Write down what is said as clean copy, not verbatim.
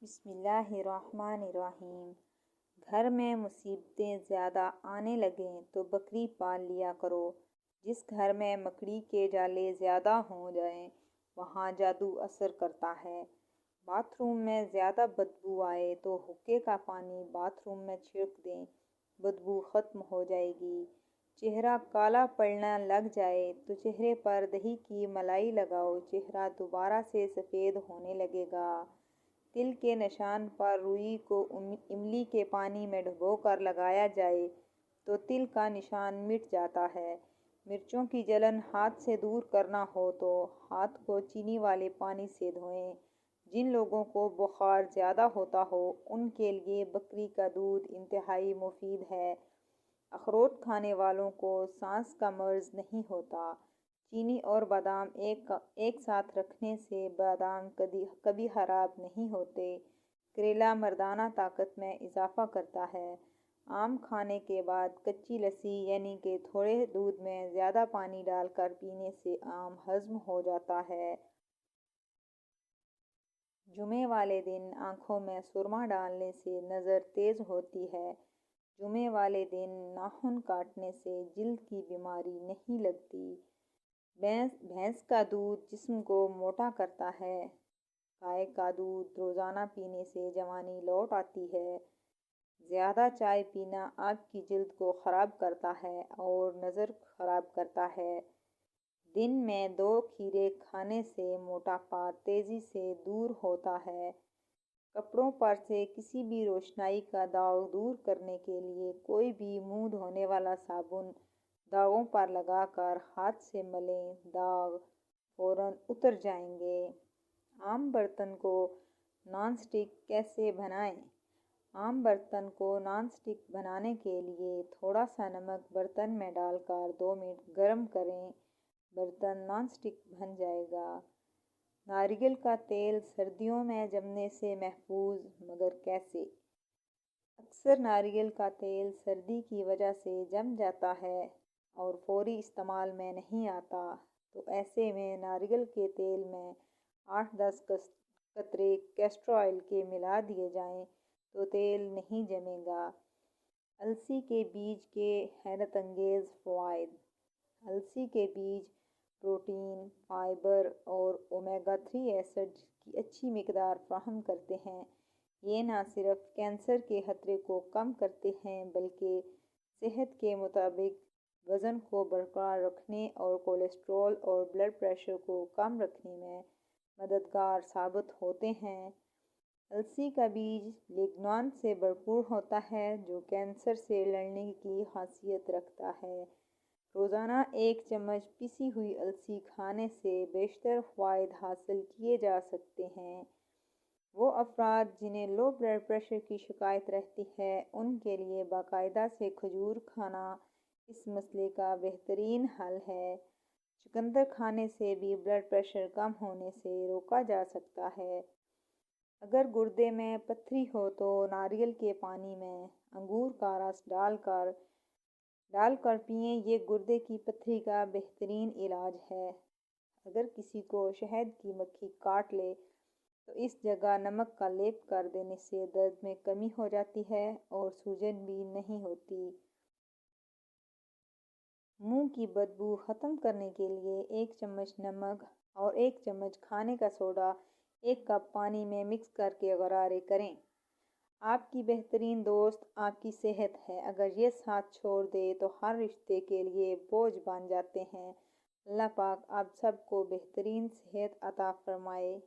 بسم اللہ الرحمن الرحیم۔ گھر میں مصیبتیں زیادہ آنے لگیں تو بکری پال لیا کرو۔ جس گھر میں مکڑی کے جالے زیادہ ہو جائیں وہاں جادو اثر کرتا ہے۔ باتھ روم میں زیادہ بدبو آئے تو حقے کا پانی باتھ روم میں چھڑک دیں، بدبو ختم ہو جائے گی۔ چہرہ کالا پڑنا لگ جائے تو چہرے پر دہی کی ملائی لگاؤ، چہرہ دوبارہ سے سفید ہونے لگے گا۔ تل کے نشان پر روئی کو املی کے پانی میں ڈبو کر لگایا جائے تو تل کا نشان مٹ جاتا ہے۔ مرچوں کی جلن ہاتھ سے دور کرنا ہو تو ہاتھ کو چینی والے پانی سے دھوئیں۔ جن لوگوں کو بخار زیادہ ہوتا ہو ان کے لیے بکری کا دودھ انتہائی مفید ہے۔ اخروٹ کھانے والوں کو سانس کا مرض نہیں ہوتا۔ چینی اور بادام ایک ساتھ رکھنے سے بادام کبھی خراب نہیں ہوتے۔ کریلا مردانہ طاقت میں اضافہ کرتا ہے۔ آم کھانے کے بعد کچی لسی یعنی کہ تھوڑے دودھ میں زیادہ پانی ڈال کر پینے سے آم ہضم ہو جاتا ہے۔ جمعے والے دن آنکھوں میں سرما ڈالنے سے نظر تیز ہوتی ہے۔ جمعے والے دن ناخن کاٹنے سے جلد کی بیماری نہیں لگتی۔ بھینس کا دودھ جسم کو موٹا کرتا ہے۔ گائے کا دودھ روزانہ پینے سے جوانی لوٹ آتی ہے۔ زیادہ چائے پینا آپ کی جلد کو خراب کرتا ہے اور نظر خراب کرتا ہے۔ دن میں 2 کھیرے کھانے سے موٹاپا تیزی سے دور ہوتا ہے۔ کپڑوں پر سے کسی بھی روشنائی کا داغ دور کرنے کے لیے کوئی بھی منہ دھونے والا صابن داغوں پر لگا کر ہاتھ سے ملیں، داغ فوراً اتر جائیں گے۔ عام برتن کو نان سٹک کیسے بنائیں؟ عام برتن کو نان سٹک بنانے کے لیے تھوڑا سا نمک برتن میں ڈال کر 2 منٹ گرم کریں، برتن نان سٹک بن جائے گا۔ ناریل کا تیل سردیوں میں جمنے سے محفوظ، مگر کیسے؟ اکثر ناریل کا تیل سردی کی وجہ سے جم جاتا ہے اور فوری استعمال میں نہیں آتا، تو ایسے میں ناریل کے تیل میں 8-10 قطرے کیسٹر آئل کے ملا دیے جائیں تو تیل نہیں جمے گا۔ السی کے بیج کے حیرت انگیز فوائد۔ السی کے بیج پروٹین، فائبر اور اومیگا 3 ایسڈ کی اچھی مقدار فراہم کرتے ہیں۔ یہ نہ صرف کینسر کے خطرے کو کم کرتے ہیں بلکہ صحت کے مطابق وزن کو برقرار رکھنے اور کولیسٹرول اور بلڈ پریشر کو کم رکھنے میں مددگار ثابت ہوتے ہیں۔ السی کا بیج لیگنان سے بھرپور ہوتا ہے جو کینسر سے لڑنے کی خاصیت رکھتا ہے۔ روزانہ 1 چمچ پیسی ہوئی السی کھانے سے بیشتر فوائد حاصل کیے جا سکتے ہیں۔ وہ افراد جنہیں لو بلڈ پریشر کی شکایت رہتی ہے ان کے لیے باقاعدہ سے کھجور کھانا اس مسئلے کا بہترین حل ہے۔ چقندر کھانے سے بھی بلڈ پریشر کم ہونے سے روکا جا سکتا ہے۔ اگر گردے میں پتھری ہو تو ناریل کے پانی میں انگور کا رس ڈال کر پئیں، یہ گردے کی پتھری کا بہترین علاج ہے۔ اگر کسی کو شہد کی مکھی کاٹ لے تو اس جگہ نمک کا لیپ کر دینے سے درد میں کمی ہو جاتی ہے اور سوجن بھی نہیں ہوتی۔ منہ کی بدبو ختم کرنے کے لیے 1 چمچ نمک اور 1 چمچ کھانے کا سوڈا 1 کپ پانی میں مکس کر کے غرارے کریں۔ آپ کی بہترین دوست آپ کی صحت ہے۔ اگر یہ ساتھ چھوڑ دے تو ہر رشتے کے لیے بوجھ بن جاتے ہیں۔ اللہ پاک آپ سب کو بہترین صحت عطا فرمائے۔